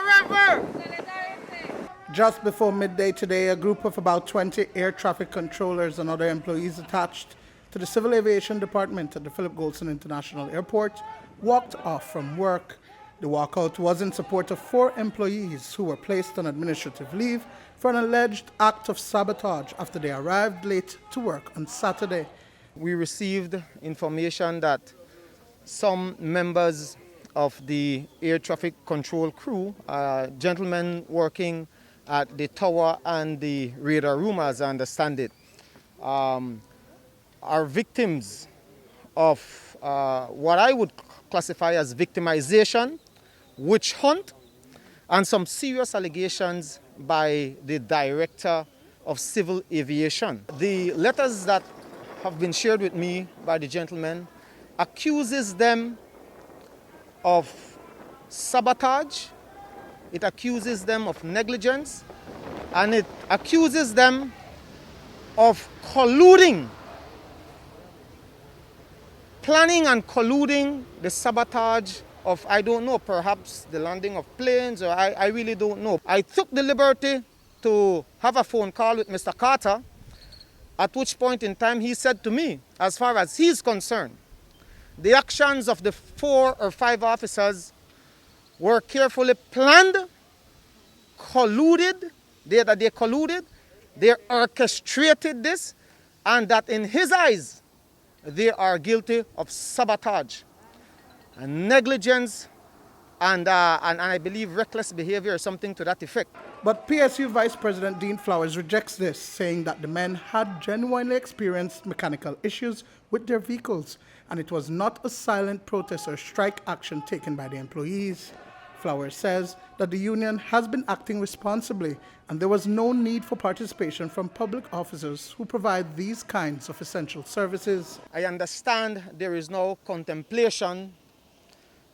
forever! Just before midday today, a group of about 20 air traffic controllers and other employees attached to the Civil Aviation Department at the Philip Goldson International Airport walked off from work. The walkout was in support of 4 employees who were placed on administrative leave for an alleged act of sabotage after they arrived late to work on Saturday. We received information that some members of the air traffic control crew, gentlemen working at the tower and the radar room, as I understand it, are victims of what I would classify as victimization, witch hunt, and some serious allegations by the Director of Civil Aviation. The letters that have been shared with me by the gentlemen accuses them of sabotage, it accuses them of negligence, and it accuses them of colluding, planning and colluding the sabotage of, I don't know, perhaps the landing of planes, or I really don't know. I took the liberty to have a phone call with Mr. Carter, at which point in time he said to me, as far as he's concerned, the actions of the 4 or 5 officers were carefully planned, colluded, they orchestrated this, and that in his eyes, they are guilty of sabotage and negligence and I believe reckless behavior or something to that effect. But PSU Vice President Dean Flowers rejects this, saying that the men had genuinely experienced mechanical issues with their vehicles, and it was not a silent protest or strike action taken by the employees. Flowers says that the union has been acting responsibly, and there was no need for participation from public officers who provide these kinds of essential services. I understand there is no contemplation,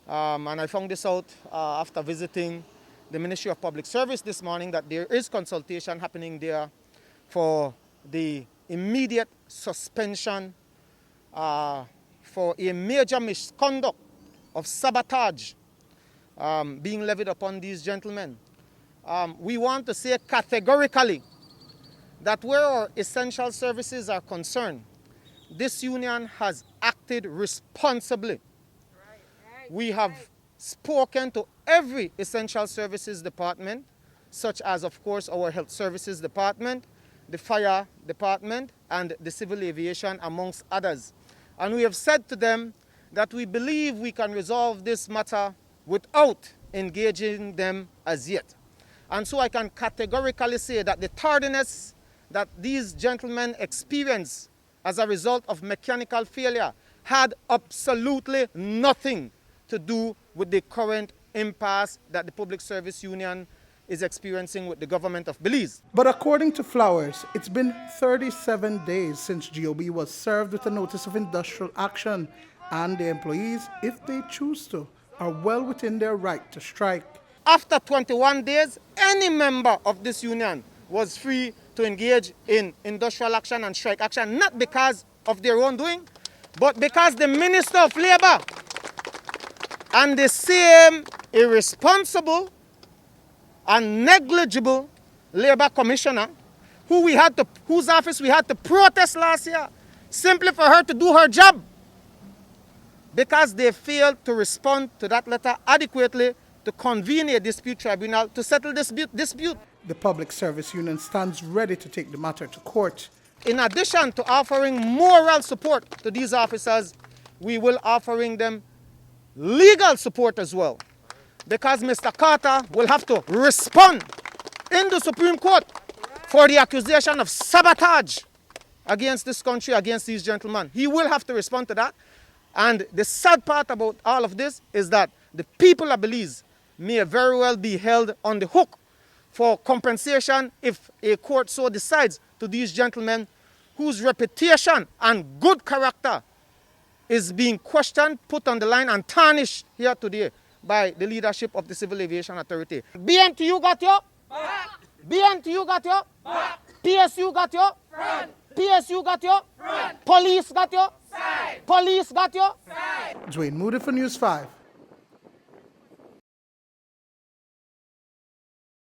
and I found this out after visiting the Ministry of Public Service this morning, that there is consultation happening there for the immediate suspension for a major misconduct of sabotage being levied upon these gentlemen. We want to say categorically that where our essential services are concerned, this union has acted responsibly. We have spoken to every essential services department, such as, of course, our health services department, the fire department, and the civil aviation, amongst others. And we have said to them that we believe we can resolve this matter without engaging them as yet. And so I can categorically say that the tardiness that these gentlemen experienced as a result of mechanical failure had absolutely nothing to do with the current impasse that the Public Service Union is experiencing with the government of Belize. But according to Flowers, it's been 37 days since GOB was served with a notice of industrial action, and the employees, if they choose to, are well within their right to strike. After 21 days, any member of this union was free to engage in industrial action and strike action, not because of their own doing, but because the Minister of Labor and the same irresponsible and negligible Labor Commissioner, whose office we had to protest last year, simply for her to do her job, because they failed to respond to that letter adequately to convene a dispute tribunal to settle this dispute. The Public Service Union stands ready to take the matter to court. In addition to offering moral support to these officers, we will offering them legal support as well, because Mr. Carter will have to respond in the Supreme Court for the accusation of sabotage against this country, against these gentlemen. He will have to respond to that. And the sad part about all of this is that the people of Belize may very well be held on the hook for compensation if a court so decides to these gentlemen whose reputation and good character is being questioned, put on the line, and tarnished here today by the leadership of the Civil Aviation Authority. BNTU got you? BNTU got you? PSU got you? PSU got you? Police got you? Police got you? Duane, Moody for News 5.